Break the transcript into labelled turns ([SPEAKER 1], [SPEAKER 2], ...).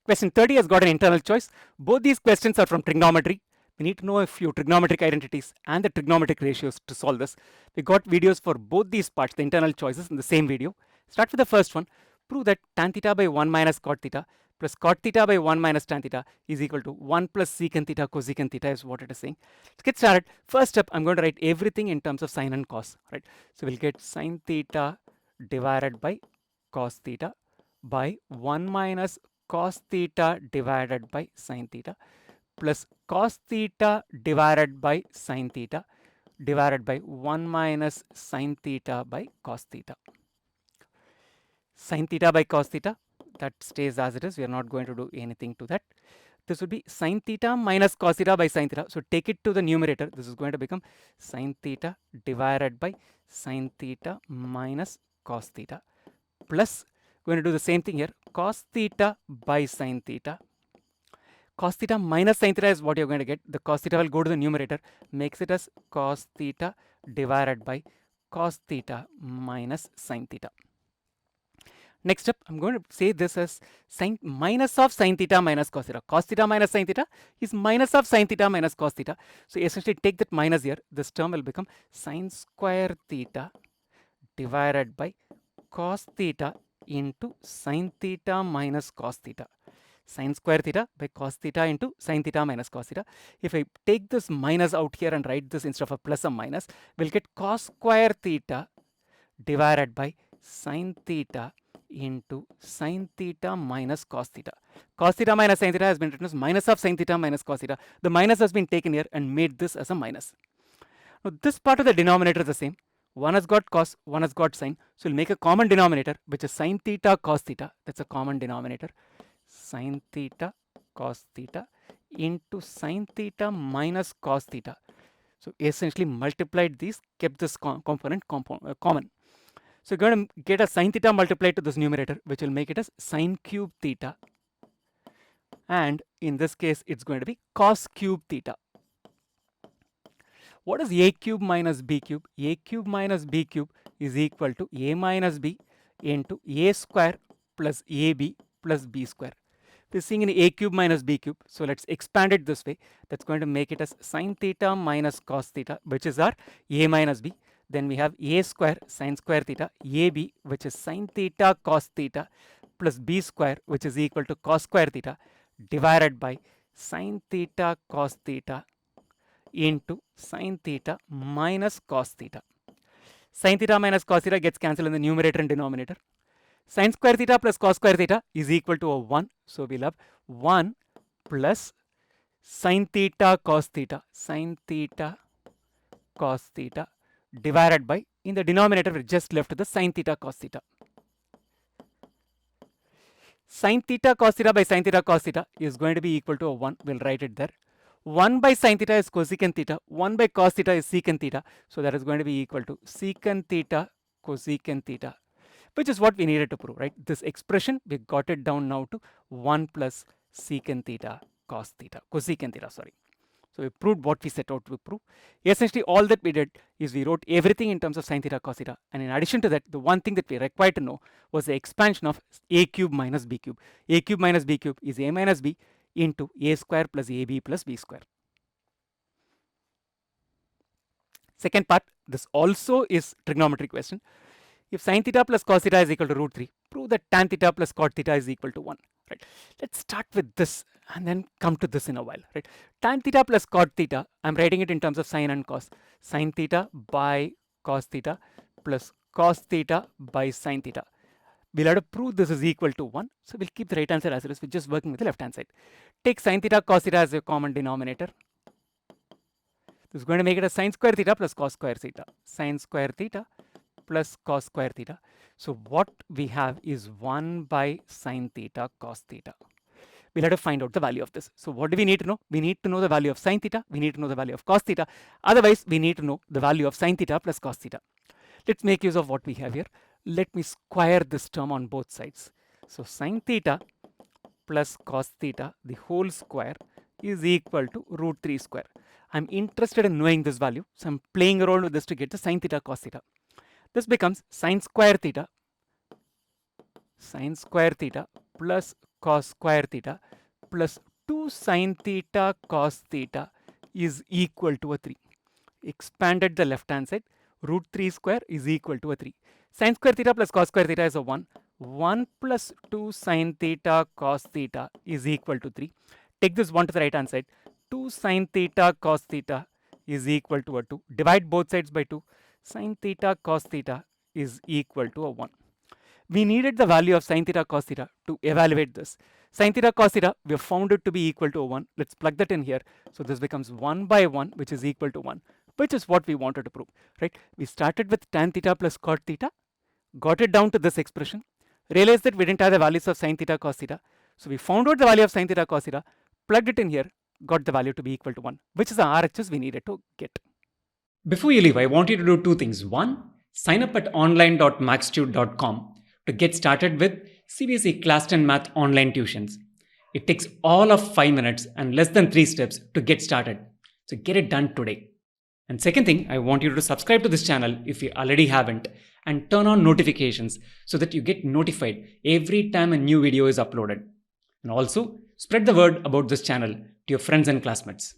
[SPEAKER 1] Question 30 has got an internal choice. Both these questions are from trigonometry. We need to know a few trigonometric identities and the trigonometric ratios to solve this. We got videos for both these parts, the internal choices, in the same video. Start with the first one. Prove that tan theta by 1 minus cot theta plus cot theta by 1 minus tan theta is equal to 1 plus secant theta cosecant theta is what it is saying. Let's get started. First step, I'm going to write everything in terms of sine and cos, right? So we'll get sine theta divided by cos theta by 1 minus cos theta divided by sine theta plus cos theta divided by sine theta divided by 1 minus sine theta by cos theta. Sine theta by cos theta, that stays as it is. We are not going to do anything to that. This would be sine theta minus cos theta by sine theta. So take it to the numerator. This is going to become sine theta divided by sine theta minus cos theta plus, going to do the same thing here, cos theta by sine theta. Cos theta minus sine theta is what you're going to get. The cos theta will go to the numerator, makes it as cos theta divided by cos theta minus sine theta. Next step, I'm going to say this as sine minus of sine theta minus cos theta. Cos theta minus sine theta is minus of sine theta minus cos theta. So essentially take that minus here. This term will become sine square theta divided by cos theta into sine theta minus cos theta. Sine square theta by cos theta into sine theta minus cos theta. If I take this minus out here and write this instead of a plus or minus, we'll get cos square theta divided by sine theta into sine theta minus cos theta. Cos theta minus sine theta has been written as minus of sine theta minus cos theta. The minus has been taken here and made this as a minus. Now this part of the denominator is the same. One has got cos, one has got sine. So we'll make a common denominator, which is sine theta cos theta. That's a common denominator. Sine theta cos theta into sine theta minus cos theta. So essentially multiplied these, kept this component common. So you're going to get a sine theta multiplied to this numerator, which will make it as sine cube theta. And in this case, it's going to be cos cube theta. What is a cube minus b cube? A cube minus b cube is equal to a minus b into a square plus ab plus b square. We're seeing in a cube minus b cube. So let's expand it this way. That's going to make it as sine theta minus cos theta, which is our a minus b. Then we have a square sine square theta, ab, which is sine theta cos theta, plus b square, which is equal to cos square theta, divided by sine theta cos theta into sine theta minus cos theta. Sine theta minus cos theta gets cancelled in the numerator and denominator. Sine square theta plus cos square theta is equal to a 1. So we'll have 1 plus sine theta cos theta, sine theta cos theta divided by, in the denominator we just left the sine theta cos theta. Sine theta cos theta by sine theta cos theta is going to be equal to a 1. We'll write it there. 1 by sine theta is cosecant theta, 1 by cos theta is secant theta. So that is going to be equal to secant theta cosecant theta, which is what we needed to prove, right? This expression, we got it down now to 1 plus secant theta cos theta, cosecant theta, sorry. So we proved what we set out to prove. Essentially, all that we did is we wrote everything in terms of sine theta cos theta. And in addition to that, the one thing that we required to know was the expansion of a cube minus b cube. A cube minus b cube is a minus b into a square plus ab plus b square. Second part, this also is trigonometry question. If sine theta plus cos theta is equal to root 3, prove that tan theta plus cot theta is equal to 1. Right? Let's start with this and then come to this in a while. Right? Tan theta plus cot theta, I'm writing it in terms of sine and cos. Sine theta by cos theta plus cos theta by sine theta. We'll have to prove this is equal to 1. So we'll keep the right answer as it is. We're just working with the left hand side. Take sine theta cos theta as a common denominator. This is going to make it a sine square theta plus cos square theta. Sine square theta plus cos square theta. So what we have is 1 by sine theta cos theta. We'll have to find out the value of this. So what do we need to know? We need to know the value of sine theta. We need to know the value of cos theta. Otherwise, we need to know the value of sine theta plus cos theta. Let's make use of what we have here. Let me square this term on both sides. So sine theta plus cos theta, the whole square, is equal to root 3 square. I'm interested in knowing this value. So I'm playing around with this to get the sine theta cos theta. This becomes sine square theta plus cos square theta plus 2 sin theta cos theta is equal to a 3. Expanded the left hand side, root 3 square is equal to a 3. Sin square theta plus cos square theta is a 1. 1 plus 2 sin theta cos theta is equal to 3. Take this 1 to the right hand side. 2 sin theta cos theta is equal to a 2. Divide both sides by 2. Sin theta cos theta is equal to a 1. We needed the value of sin theta cos theta to evaluate this. Sin theta cos theta, we have found it to be equal to 1. Let's plug that in here. So this becomes 1 by 1, which is equal to 1, which is what we wanted to prove, right? We started with tan theta plus cot theta, got it down to this expression, realized that we didn't have the values of sin theta cos theta. So we found out the value of sin theta cos theta, plugged it in here, got the value to be equal to 1, which is the RHS we needed to get.
[SPEAKER 2] Before you leave, I want you to do two things. One, sign up at online.maxtute.com to get started with CBSE Class 10 Math online tuitions. It takes all of 5 minutes and less than 3 steps to get started. So get it done today. And second thing, I want you to subscribe to this channel if you already haven't and turn on notifications so that you get notified every time a new video is uploaded. And also, spread the word about this channel to your friends and classmates.